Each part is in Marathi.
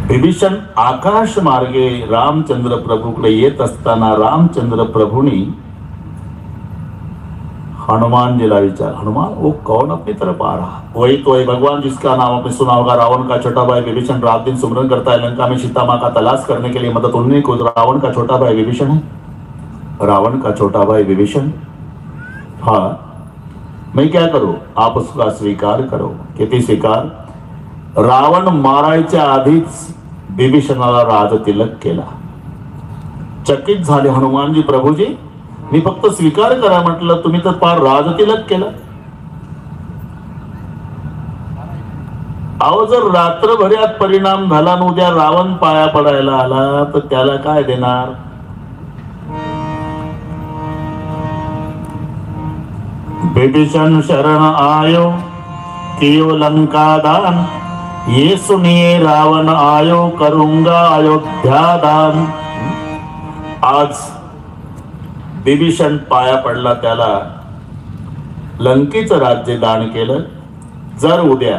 विभीषण आकाश मार्गे रामचंद्र प्रभूकडे येत असताना रामचंद्र प्रभूनी हनुमान जी ला विचार, हनुमान वो कौन अपनी तरफ आ रहा? वही तो है भगवान जिसका नाम आपने सुना होगा, रावण का छोटा भाई विभीषण रात दिन सुमरन करता है, लंका में सीता माँ का तलाश करने के लिए मदद उन्हीं को। रावण का छोटा भाई विभीषण है, रावण का छोटा भाई विभीषण। हाँ, मैं क्या करूं? आप उसका स्वीकार करो। किती स्वीकार? रावण मारायच्या आधीच विभीषणाला राजतिलक केला। चकित झाले हनुमानजी, प्रभूजी मी फक्त स्वीकार करा म्हटलं, तुम्ही तर पार राजतिलक केलं। अहो, जर रात्रभरात परिणाम झाला आणि उद्या रावण पाया पडायला आला तर त्याला काय देणार? विभीषण शरण आयो कियो लंका दान, ये सुनिए रावण आयो करूंगा अयोध्या दान। आज विभीषण पाया पडला, त्याला लंकेचं राज्य दान केलं। जर उद्या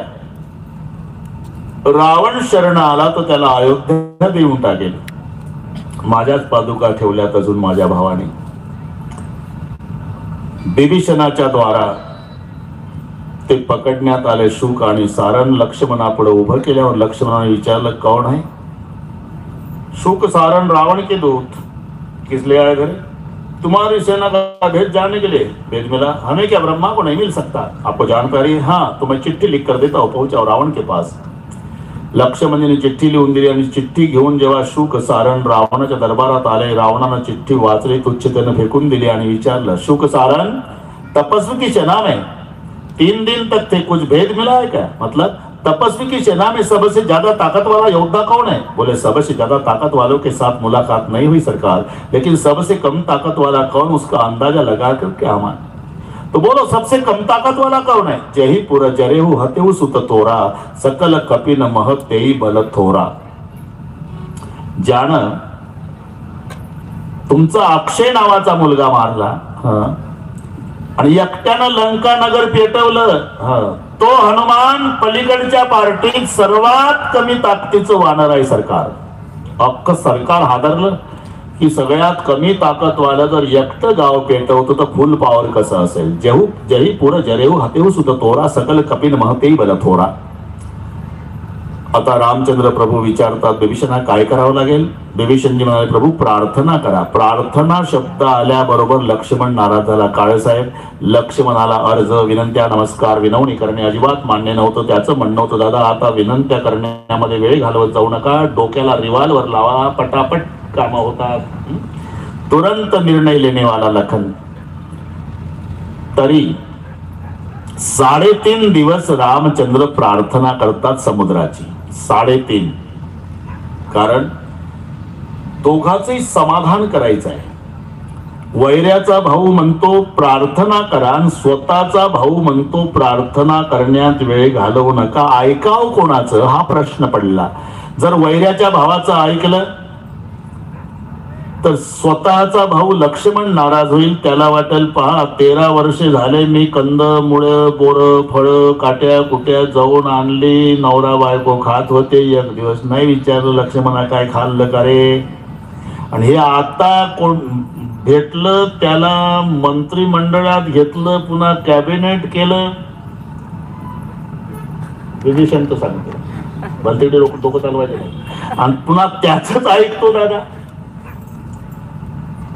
रावण शरण आला तर त्याला अयोध्या देऊन टाकेल। माझ्याच पादुका ठेवल्यात अजून माझ्या भावाने। विभीषणाच्या द्वारा ते पकडण्यात आले शुक आणि सारण लक्ष्मणापुढे उभं केल्यावर लक्ष्मणाने विचारलं, कौन है? शुक सारण रावण के दूत, किस लिए आए घर? तुम्हारी सेना का भेद जानने के लिए। भेद मिला? हमें क्या, ब्रह्मा को नहीं मिल सकता? आपको जानकारी है? हाँ, तो मैं चिट्ठी लिख कर देता हूँ, पहुंचाओ रावण के पास। लक्ष्मणजीने चिठ्ठी लिहून दिली आणि चिठ्ठी घेऊन जेव्हा शुक सारण रावणाच्या दरबारात आले, रावणानं चिठ्ठी वाचली, तुच्छतेने फेकून दिली आणि विचारलं, शुक सारण तपस्वी की सेना में 3 दिन तक थे, कुछ भेद मिला है क्या? मतलब तपस्वी की सेना में सबसे ज्यादा ताकत वाला योद्धा कौन है? बोले सबसे ज्यादा ताकत वालों के साथ मुलाकात नहीं हुई सरकार, लेकिन सबसे कम ताकत वाला कौन, उसका अंदाजा लगा कर क्या मान। तो बोलो सबसे कम ताकत वाला कौन है? जही पुर जरेहु हतेहु सुत तोरा, सकल कपिन महत तेई बल थोरा। ज्यानं तुमचा अक्षय नावाचा मुलगा मारला आणि एकट्यानं लंका नगर पेटवलं, तो हनुमान पलीकडच्या पार्टीत सर्वात कमी ताकदीचं वानर आहे सरकार। अख्खं सरकार हादरलं की सगळ्यात कमी ताकदवाला जर एकटं गाव पेटवतो तर फुल पॉवर कसं असेल। जही पुर जरेहु हतेहु सुत तोरा, सकल कपिन महतेई बल थोरा। आता रामचंद्र प्रभू विचारतात, विभीषणा काय करावं लागेल? विभीषणजी म्हणाले, प्रभू प्रार्थना करा। प्रार्थना शब्द आल्याबरोबर लक्ष्मण नाराज झाला। काळेसाहेब, लक्ष्मणाला अर्ज, विनंत्या, नमस्कार, विनवणी करणे अजिबात मान्य नव्हतं। त्याचं म्हणणं होतं, दादा आता विनंत्या करण्यामध्ये वेळ घालवत जाऊ नका, डोक्याला रिव्हॉल्वर लावा, पटापट कामं होतात, तुरंत निर्णय लेने वाला लखन। तरी 3.5 दिवस रामचंद्र प्रार्थना करतात समुद्राची, 3.5, कारण दोघांचंही समाधान करायचं आहे। वैऱ्याचा भाऊ म्हणतो प्रार्थना करा, स्वतःचा भाऊ म्हणतो प्रार्थना करण्यात वेळ घालवू नका। ऐकाव कोणाचं हा प्रश्न पडला। जर वैऱ्याच्या भावाचं ऐकलं तर स्वतःचा भाऊ लक्ष्मण नाराज होईल। त्याला वाटेल, पहा 13 वर्षे झाले मी कंद मुळ बोर फळ काट्या कुट्या जाऊन आणली, नवरा बायको खात होते, एक दिवस नाही विचारलं लक्ष्मणा काय खाल्लं का रे? आणि हे आता कोण भेटलं त्याला मंत्रिमंडळात घेतलं, पुन्हा कॅबिनेट केलं। विभीषण तर सांगतो भलतेडे डोकं चालवायचं नाही, आणि पुन्हा त्याच ऐकतो दादा,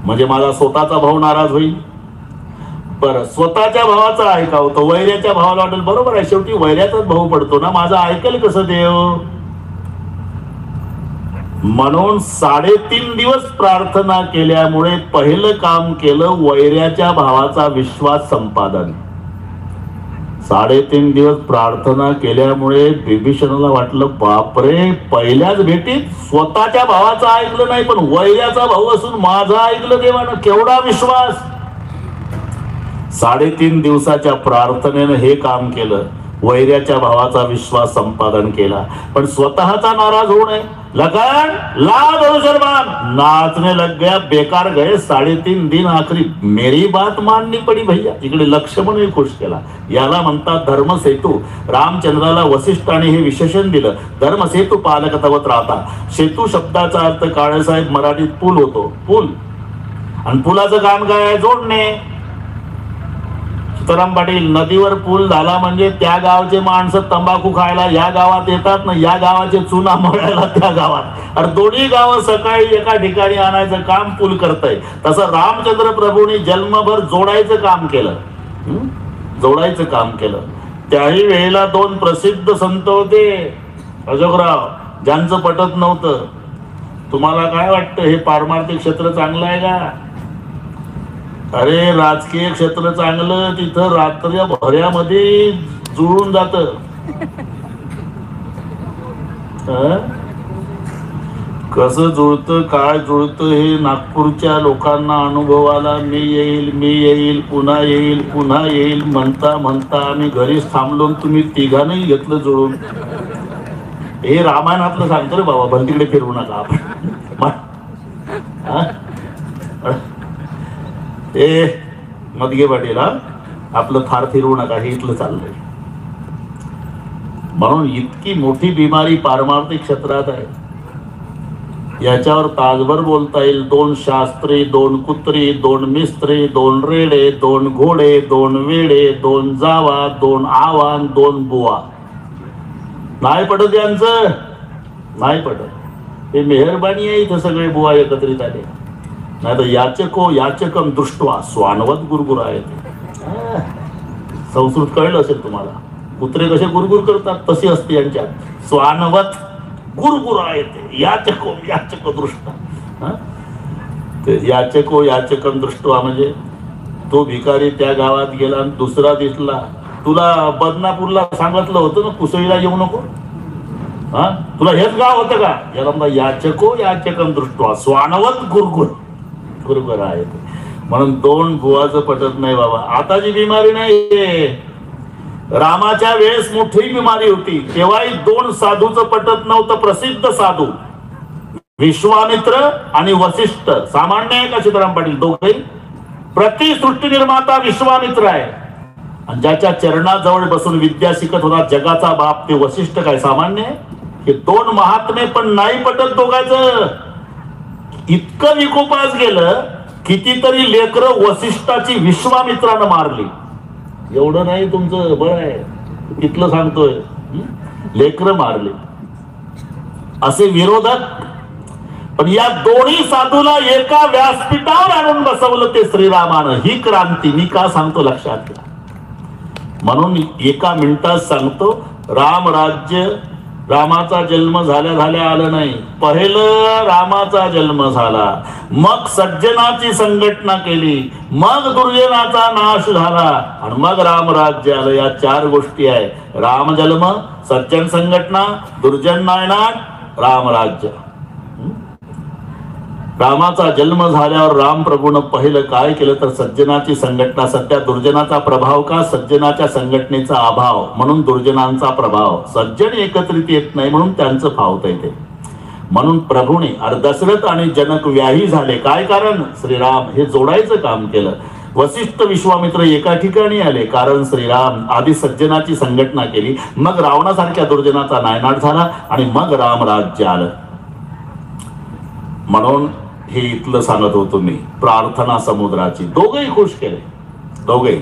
म्हणजे माझा स्वतःचा भाऊ नाराज होईल। बरं, स्वतःच्या भावाचा ऐकावं तो वैऱ्याच्या भावाला वाटेल बरोबर आहे, शेवटी वैऱ्याचाच भाऊ पडतो ना, माझं ऐकेल कसं देव? म्हणून 3.5 दिवस प्रार्थना केल्यामुळे पहिलं काम केलं वैऱ्याच्या भावाचा विश्वास संपादन। 3.5 दिवस प्रार्थना केल्यामुळे विभीषणाला वाटलं, बापरे, पहिल्याच भेटीत स्वतःच्या भावाचं ऐकलं नाही, पण वैऱ्याचा भाऊ असून माझं ऐकलं देवानं, केवढा विश्वास। 3.5 दिवसाच्या प्रार्थनेनं हे काम केलं, वैऱ्याच्या भावाचा विश्वास संपादन केला, पण स्वतःचा नाराज होऊ नये। लगन ला दो शर्मान, नाचने लग गया, बेकार गए 3.5 दिन आखरी, मेरी बात माननी पडी भैया. इकडे लक्ष्मणही खुश केला. याला म्हणतात धर्मसेतू. रामचंद्राला वसिष्ठाने हे विशेषण दिलं, धर्मसेतू पालकतवत राहता. सेतू शब्दाचा अर्थ काळेसाहेब मराठीत पूल होतो, पूल. आणि पुलाचं काम काय आहे? जोडणे. सीताराम पाटील, नदीवर पूल झाला म्हणजे त्या गावचे माणसं तंबाखू खायला या गावात येतात ना, या गावाचे चुना मळायला त्या गावात. अरे दोन्ही गावं सकाळी एका ठिकाणी आणायचं काम पूल करतंय. तसं रामचंद्र प्रभूंनी जन्मभर जोडायचं काम केलं, जोडायचं काम केलं. त्याही वेळेला 2 प्रसिद्ध संत होते अशोकराव, ज्यांचं पटत नव्हतं. तुम्हाला काय वाटतं, हे पारमार्थिक क्षेत्र चांगलं आहे का? अरे राजकीय क्षेत्र चांगलं, तिथं रात्र भऱ्यामध्ये जुळून जात. कसं जुळतं, काय जुळतं हे नागपूरच्या लोकांना अनुभवाला मी येईल पुन्हा येईल म्हणता म्हणता आम्ही घरीच थांबलो. तुम्ही तिघांनाही घेतलं जुळून. हे रामायणातलं सांगतो रे बाबा, भलतीकडे फिरवू नका आपण. ए मदगे पाटील, आपलं फार फिरवू नका, हे इथलं चाललंय. म्हणून इतकी मोठी बिमारी पारमार्थिक क्षेत्रात आहे, याच्यावर तासभर बोलता येईल. 2 शास्त्री, 2 कुत्री, 2 मिस्त्री, 2 रेडे, 2 घोडे, 2 वेडे, 2 जावा, 2 आवान, 2 बुवा. नाही पटत यांचं, नाही पटत. हे मेहरबानी आहे इथं सगळे बुवा एकत्रित आले. नाही तर याचकम दृष्टवा स्वानवत गुरगुर आहे. संस्कृत कळलं असेल तुम्हाला. कुत्रे कसे गुरगुर करतात तशी असते यांच्यात. स्वानवत गुरगुर आहे ते. याचक दृष्टा. याचकम दृष्टवा म्हणजे तो भिकारी त्या गावात गेला आणि दुसरा दिसला. तुला बदनापूरला सांगितलं होतं ना कुसळीला येऊ नको, तुला हेच गाव होतं का? याला म्हणा याचकम दृष्टवा स्वानवत गुरगुर आहे. म्हणून 2 बुवाचं पटत नाही बाबा. आताची बिमारी नाही, रामाच्या वेळेस मोठी बिमारी होती. तेव्हाही 2 साधूचं पटत नव्हतं. प्रसिद्ध साधू विश्वामित्र आणि वसिष्ठ. सामान्य आहे का सीताराम पाटील? दोघे प्रतिसृष्टी निर्माता विश्वामित्र आहे, आणि ज्याच्या चरणाजवळ बसून विद्या शिकत होता जगाचा बाप ते वसिष्ठ. काय सामान्य आहे? हे 2 महात्मे पण नाही पटत दोघांचं. इतकं विकोपास गेलं, कितीतरी लेकरं वसिष्ठाची विश्वामित्रानं मारली. एवढं नाही तुमचं बळ आहे, तिथलं सांगतोय. लेकरं मारले असे विरोधक. पण या दोन्ही साधूला एका व्यासपीठावर आणून बसवलं ते श्रीरामानं. ही क्रांती मी का सांगतो लक्षात घ्या. म्हणून एका मिनिटात सांगतो. रामाचा जन्म झाल्या आलं नाही. पहिलं रामाचा जन्म झाला, मग सज्जनाची संघटना केली, मग दुर्जनाचा नाश झाला, आणि मग रामराज्य आलं. या 4 गोष्टी आहे. राम जन्म, सज्जन संघटना, दुर्जन नायनाट, रामराज्य. रामाचा जन्म झाल्यावर राम प्रभूनं पहिलं काय केलं तर सज्जनाची संघटना. सध्या दुर्जनाचा प्रभाव का? सज्जनाच्या संघटनेचा अभाव, म्हणून दुर्जनांचा प्रभाव. सज्जन एकत्रित येत नाही म्हणून त्यांचं फावत येते. म्हणून प्रभूने दशरथ आणि जनक व्याही झाले. काय कारण? श्रीराम हे जोडायचं काम केलं. वसिष्ठ विश्वामित्र एका ठिकाणी आले कारण श्रीराम आधी सज्जनाची संघटना केली, मग रावणासारख्या दुर्जनाचा नायनाट झाला, आणि मग राम राज्य आलं. म्हणून हे इथलं सांगत होतो मी. प्रार्थना समुद्राची. दोघेही खुश केले, दोघेही.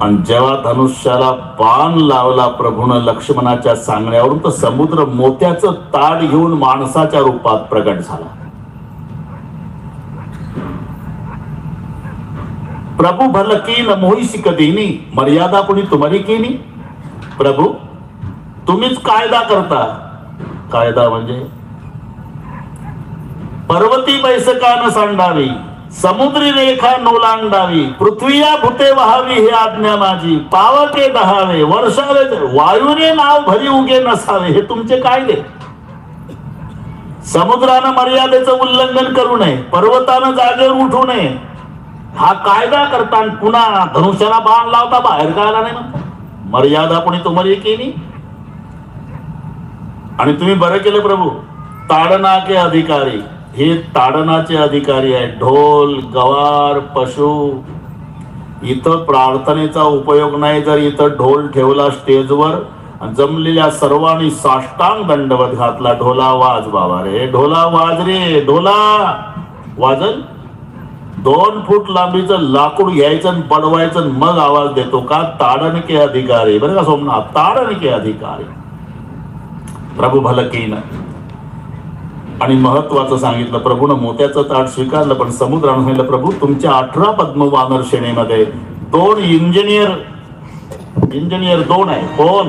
आणि जेव्हा धनुष्याला बाण लावला प्रभूनं लक्ष्मणाच्या सांगण्यावरून, तर समुद्र मोत्याचं ताड घेऊन माणसाच्या रूपात प्रगट झाला. प्रभू भल कीन मोहिसी कधीनी, मर्यादा कुणी तुम्हारी कीनी. प्रभू तुम्हीच कायदा करता. कायदा म्हणजे पर्वती बैसका न सांडावी, समुद्री रेखा नोलांडावी, पृथ्वीया भूते वहावी हे आज्ञा माझी. पावके दहावे, वर्षावे वायूने नाव भरी उगे नसावे हे तुमचे कायदे. समुद्रानं मर्यादेचं उल्लंघन करू नये, पर्वतानं जागेवर उठू नये, हा कायदा करता. पुन्हा धनुष्याला बाण लावता बाहेर का आला नाही म्हणता. मर्यादा कोणी तुम्हाला केली. आणि तुम्ही बरं केलं प्रभू, ताडना के अधिकारी, हे ताडनाचे अधिकारी आहेत. ढोल गवार पशु, इथं प्रार्थनेचा उपयोग नाही. जर इथं ढोल ठेवला स्टेजवर, जमलेल्या सर्वांनी साष्टांग दंडवत घातला, ढोला वाज बाबा रे, ढोला वाज रे, ढोला वाजल. 2 फूट लांबीचं लाकूड घ्यायचं, पडवायचं, मग आवाज देतो का? ताडन के अधिकारी. बरं का सोमनाथ, ताडन के अधिकारी, प्रभू भलं केलं. आणि महत्वाचं सांगितलं प्रभूनं, मोत्याचं ताट स्वीकारलं, पण समुद्रानं सांगितलं, प्रभू तुमच्या 18 पद्म वानर श्रेणीमध्ये 2 इंजिनियर 2 आहे. कोण?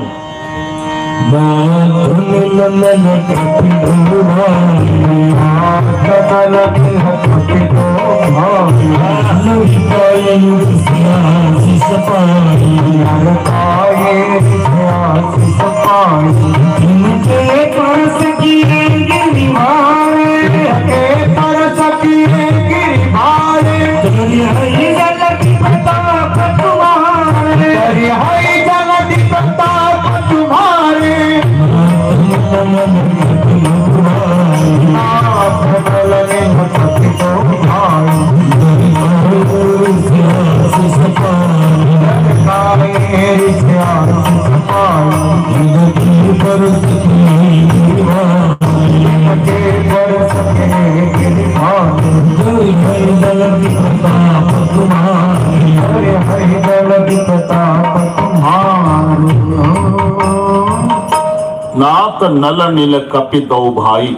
नाथ नल नील कपितो भाई.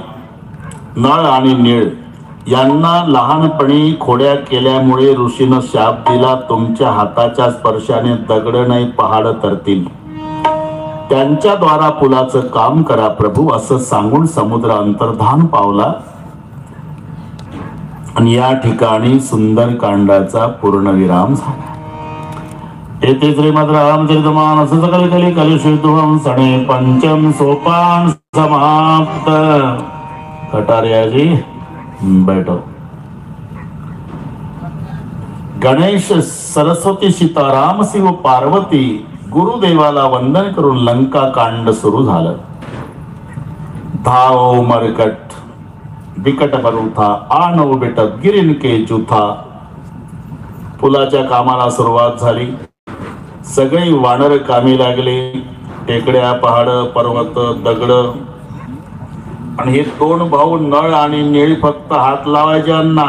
नळ आणि नीळ यांना लहानपणी खोड्या केल्यामुळे ऋषीनं शाप दिला, तुमच्या हाताच्या स्पर्शाने दगड नाही पहाड तरतील, त्यांच्या द्वारा पुलाचं काम करा प्रभू, असं सांगून समुद्र अंतर्धान पावला. आणि या ठिकाणी सुंदरकांडाचा पूर्णविराम झाला. येथे श्रीमद रामचरितमानस सकल कली कलुषितुम सणे पंचम सोपान समाप्त. कटारियाजी बैठो. गणेश सरस्वती सीताराम शिव पार्वती गुरुदेवाला वंदन करून लंका कांड सुरू झालं. धाव मरकट बिकट बरूथा आणव बेटत गिरिन के जुथा. पुलाच्या कामाला सुरुवात झाली. सगळी वानर कामी लागली. टेकड्या पहाड पर्वत दगड. आणि हे 2 भाऊ नळ आणि नीळ फक्त हात लावायच्यांना,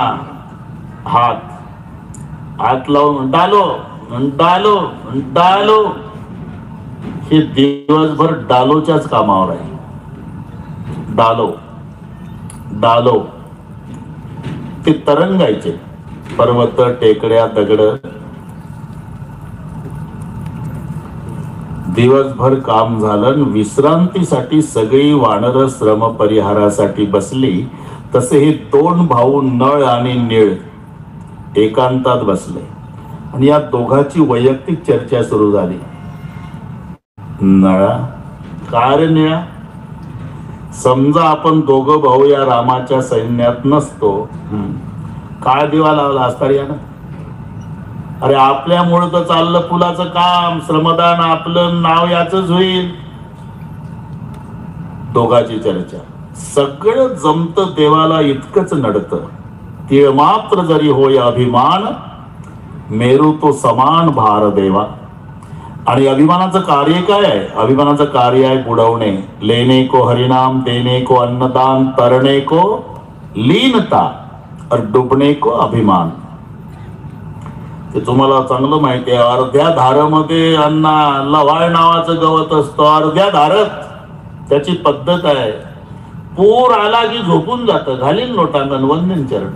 हात लावून डालो डालो डालो. हे दिवसभर डालोच्याच कामावर आहे. डालो डालो ते तरंगायचे. पर्वत टेकड्या दगड. दिवसभर काम झालं. विश्रांतीसाठी सगळी वानर श्रम परिहारासाठी बसली. तसे हे 2 भाऊ नळ आणि नीळ एकांतात बसले आणि या दोघांची वैयक्तिक चर्चा सुरू झाली. नळा, काय रे निळा, समजा आपण दोघं भाऊ या रामाच्या सैन्यात नसतो, काय दिवा लावला असता यानं? अरे आपल्यामुळे तर चाललं पुलाचं काम, श्रमदान आपलं नाव याचंच होईल. दोघांची चर्चा. सगळं जमत देवाला इतकंच नडतं. तीळ मात्र जरी होय अभिमान, मेरू तो समान भार देवा. आणि अभिमानाचं कार्य काय आहे? अभिमानाचं कार्य आहे बुडवणे. लेने को हरिनाम, देने को अन्नदान, तरणे को लीनता और डुबणे को अभिमान. ते तुम्हाला चांगलं माहिती आहे. अर्ध्या धारामध्ये अण्णा लवाळ नावाचं गवत असतं. अर्ध्या धारत त्याची पद्धत आहे. पूर आला की झोपून जातं. घालील लोटांगण वंदन चरण.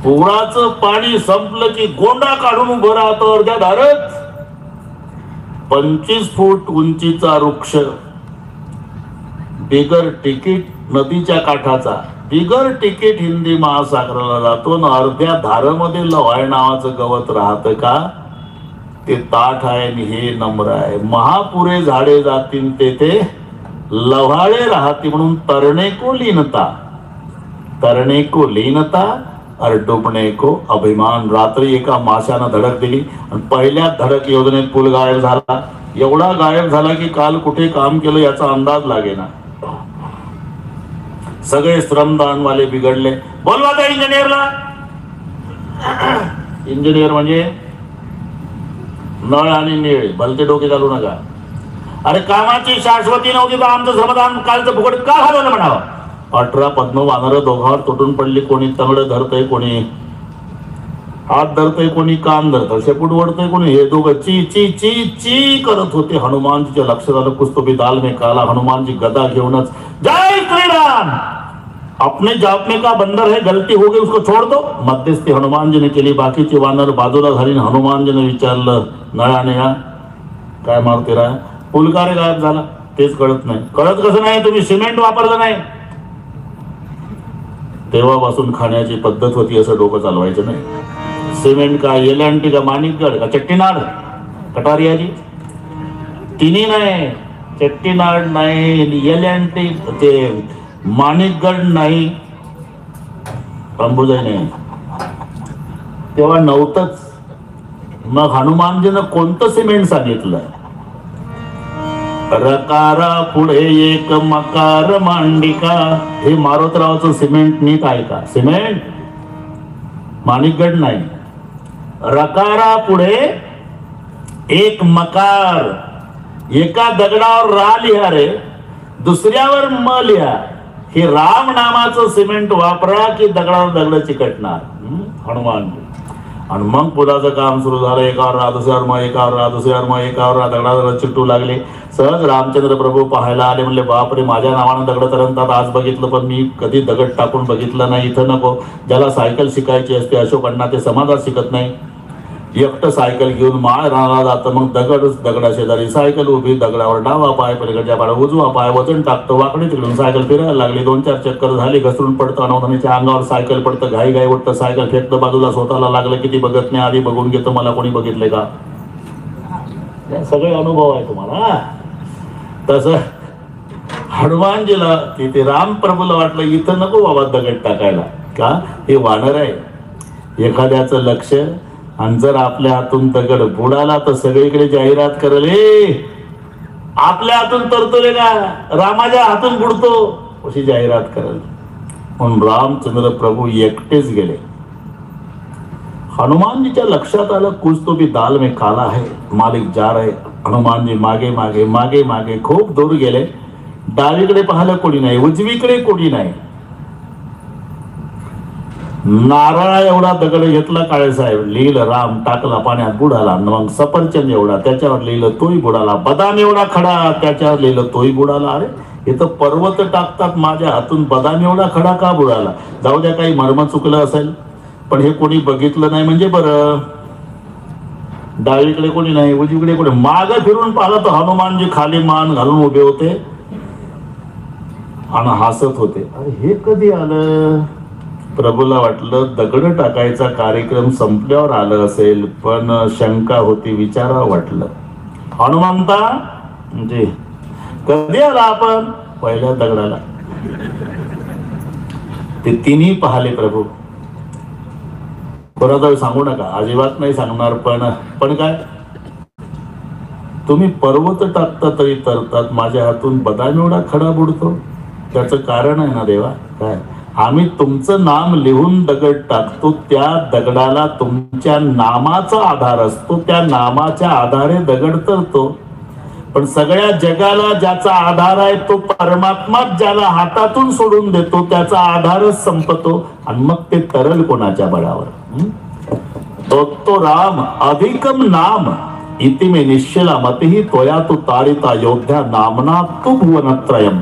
पुराचं पाणी संपलं की गोंडा काढून उभं राहतो अर्ध्या धारत. 25 फूट उंचीचा वृक्ष, बिगर तिकीट नदीच्या काठाचा, बिगर तिकीट हिंदी महासागराला जातो. न अर्ध्या धारामध्ये लवाळ नावाचं गवत राहतं का? ते ताठ आहे आणि हे नम्र आहे. महापुरे झाडे जातील तेथे लव्हाळे राहते. म्हणून तरणे को लीनता, तरणे को लीनता और डुबने को अभिमान. रात्री एका माशानं धडक दिली आणि पहिल्या धडक योजनेत पूल गायब झाला. एवढा गायब झाला की काल कुठे काम केलं याचा अंदाज लागेना. सगळे श्रमदानवाले बिघडले. बोलवा त्या इंजिनियरला. इंजिनियर म्हणजे नळ आणि निळ, भलते डोके चालू नका. अरे कामाची शाश्वती नव्हती तर आमचं श्रमदान कालचं फुकट का घालवलं म्हणावं. 18 पद्म वानर दोघांवर तुटून पडली. कोणी तंगड धरतय, कोणी हात धरतय, कोणी कान धरतय, शेपूट ओढतय, कोणी हे दोघं ची ची ची ची करत होते. हनुमानजीच्या लक्षात आलं कुछ तो भी दाल में काला. हनुमानजी गदा घेऊनच जय श्रीराम. अपने जाप में का बंदर है, गलती हो गई उसको छोड़ दो. मध्यस्थी हनुमानजीने केली. बाकीची वानर बाजूला झाली. हनुमानजीने विचारलं नळाने हा काय मारते रा. पूल का रे गायब झाला तेच कळत नाही. कळत कसं नाही, तुम्ही सिमेंट वापरलं नाही. तेव्हापासून खाण्याची पद्धत होती असं डोकं चालवायचं नाही. सिमेंट का, एलएनटी का, माणिकगड का, चट्टीनाड, कटारियाजी तिन्ही नाही. चट्टीनाड नाही, एलएनटी ते माणिकगड नाही, अंबुजाई नाही, तेव्हा नव्हतंच. मग हनुमानजीनं कोणतं सिमेंट सांगितलं. रकारा पुढे एक मकार मांडिका. हे मारुतरावचं सिमेंट नीट आहे का. सिमेंट माणिकगड नाही. रकारा पुढे एक मकार. एका दगडावर रा लिहा रे, दुसऱ्यावर म लिहा. हे राम नामाचं सिमेंट वापरा की दगडावर दगड चिकटणार. हनुमानजी. आणि मग पुलाचं काम सुरू झालं. एकावर रा, दुसऱ्यावर मग, एकावर रा, दुसऱ्यावर मग, एकावर रा, दगडावर चिकटू लागले. सहज रामचंद्र प्रभू पाहायला आले. म्हणले बापरे, माझ्या नावानं दगड तरंगतात. आज बघितलं पण मी कधी दगड टाकून बघितलं नाही. इथं नको. ज्याला सायकल शिकायची असते अशोकांना ते समाजात शिकत नाही. एकटं सायकल घेऊन माळ राहणार जातं. मग दगडच दगडा शेजारी सायकल उभी. दगडावर डावा पाय, पलीकडच्या पाय उजवा पाय, वजन टाकतं. वाकडे तिकडून सायकल फिरायला लागली. 2-4 चक्कर झाली. घसरून पडतं. अनवधानाच्या अंगावर सायकल पडतं. घाई घाई उठतं. सायकल फेकतं बाजूला. स्वतःला लागलं किती बघत नाही. आधी बघून घेतं मला कोणी बघितलंय का. सगळे अनुभव आहे तुम्हाला. तसं हनुमानजीला तिथे रामप्रभूला वाटलं इथं नको बाबा दगड टाकायला. का हे वानर आहे. एखाद्याचं लक्ष आणि जर आपल्या हातून दगड बुडाला तर सगळीकडे जाहिरात करले आपल्या हातून तरतोय का रामाच्या हातून बुडतो अशी जाहिरात करेल. म्हणून रामचंद्र प्रभू एकटेच गेले. हनुमानजीच्या लक्षात आलं कुछ तो भी दाल में काला है, मालिक जा रहे. हनुमानजी मागे मागे मागे मागे खूप दूर गेले. डावीकडे पाहिलं कोणी नाही, उजवीकडे कोणी नाही. नारळा एवढा दगड घेतला काळेसाहेब, लिहिलं राम, टाकला पाण्यात बुडाला. मग सफरचंद एवढा त्याच्यावर लिहिलं तोही बुडाला. बदाम एवढा खडा त्याच्यावर लिहिलं तोही बुडाला. अरे हे तर पर्वत टाकतात माझ्या हातून, बदाम एवढा खडा का बुडाला. जाऊ द्या काही मर्म चुकलं असेल पण हे कोणी बघितलं नाही म्हणजे बरं. डावीकडे कोणी नाही, उजवीकडे कोणी. माग फिरून पाहिलं तर हनुमानजी खाली मान घालून उभे होते आणि हसत होते. अरे हे कधी आलं. प्रभूला वाटलं दगड टाकायचा कार्यक्रम संपल्यावर आलं असेल पण शंका होती, विचारावं वाटलं. हनुमंता म्हणजे कधी आला आपण. पहिल्या दगडाला. ते तिन्ही पाहिले प्रभू. कोणाजवळ सांगू नका, अजिबात नाही सांगणार. पण काय तुम्ही पर्वत टाकता तरी तरतात, माझ्या हातून बदाम एवढा खडा बुडतो. त्याचं कारण आहे ना देवा. काय आम्ही तुमचं नाम लिहून दगड टाकतो, त्या दगडाला तुमच्या नामाचा आधार असतो, त्या नामाच्या आधारे दगड तरतो. पण सगळ्या जगाला ज्याचा आधार आहे तो परमात्मा, ज्याला हातातून सोडून देतो त्याचा आधारच संपतो आणि मग ते तरल कोणाच्या बळावर. तो राम अधिकम नाम इति मे निश्चला मतिहि त्वया तु तारिता योद्ध्या नामना तु भुवनत्रयम.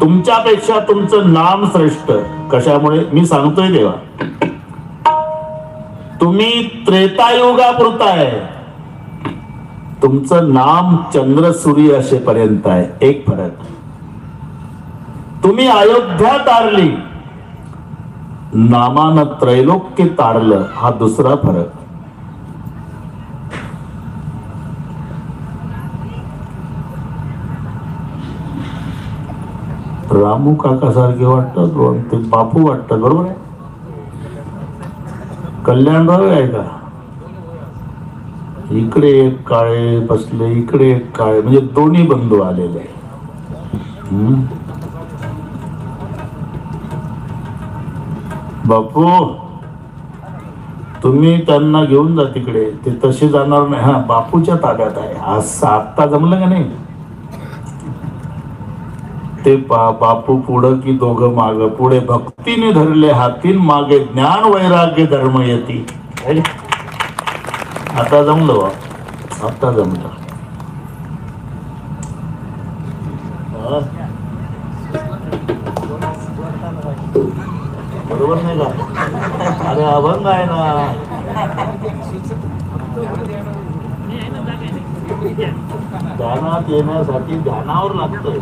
तुमच्यापेक्षा तुमचं नाम श्रेष्ठ. कशामुळे मी सांगतोय देवा. तुम्ही त्रेतायुगापुरता आहे, तुमचं नाम चंद्र सूर्य असेपर्यंत आहे. एक फरक. तुम्ही अयोध्या तारली, नामानं त्रैलोक्य तारलं, हा दुसरा फरक. रामू काका सारखे वाटतात, ते बापू वाटतात, बरोबर आहे. कल्याणराव आहे का? इकडे एक काळे बसले, इकडे एक काळे, म्हणजे दोन्ही बंधू आलेले. बापू तुम्ही त्यांना घेऊन जा तिकडे, ते तसे जाणार नाही. हा बापूच्या ताब्यात आहे. असं आत्ता जमलं का नाही? ते बापू पुढं की दोघं माग, पुढे भक्तीने धरले हातीन, मागे ज्ञान वैराग्य धर्म येती. आता जमलं बा, आता जमलं. बरोबर नाही का? अरे अभंग आहे ना. ध्यानात येण्यासाठी ध्यानावर लागतंय.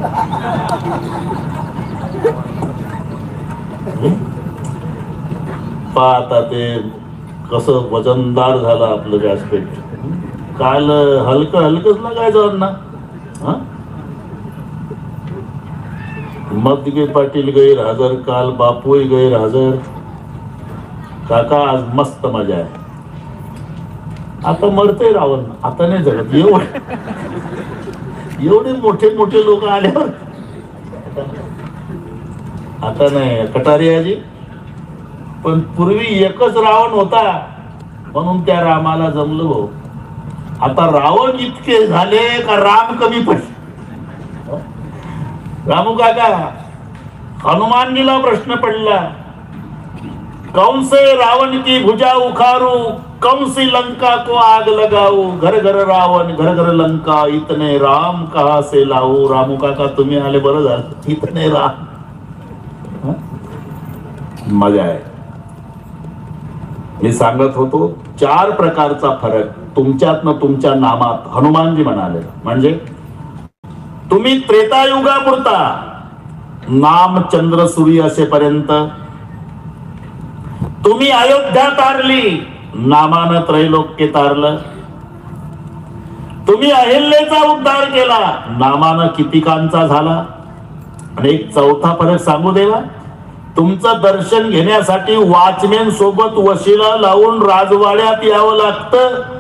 पहा आता ते कसं वजनदार झालं आपलं व्यासपीठ. काल हलकं हलकंच लागायचं ना. मधगे पाटील गैरहजर, काल बापूही गैरहजर. काका आज मस्त मजा आहे. आता मरते रावण, आता नाही जगत. एवढे मोठे मोठे लोक आल्यावर आता नाही. कटारियाजी पण पूर्वी एकच रावण होता म्हणून त्या रामाला जमलं भाऊ. आता रावण इतके झाले का राम कमी पडले. रामू काका, हनुमानजीला प्रश्न पडला, कौन से रावण की भुजा उखारू, कंसी लंका को आग लगाऊ, घर घर रावण घर घर लंका, इतने राम कहा से लाऊ. रामू काका तुम्ही आले बरं झालं. इतने राम. मजा आहे. मी सांगत होतो 4 प्रकारचा फरक तुमच्यातनं तुमच्या नामात हनुमानजी म्हणाले. म्हणजे तुम्ही त्रेतायुगापुरता नाम चंद्र सूर्य असेपर्यंत, तुम्ही अयोध्या तारली, नामानं त्रैलोक्य तारलं. तुम्ही अहिल्याचा उद्धार केला, नामानं कितीकांचा झाला. आणि एक चौथा फरक सांगू देवा, तुमचं दर्शन घेण्यासाठी वॉचमॅन सोबत वशिला लावून राजवाड्यात यावं लागतं,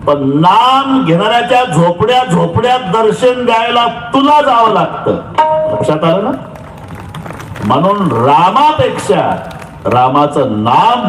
पण नाम घेणाऱ्याच्या झोपड्या झोपड्यात दर्शन द्यायला तुला जावं लागतं. लक्षात आलं ना? म्हणून रामापेक्षा रामाचं नाम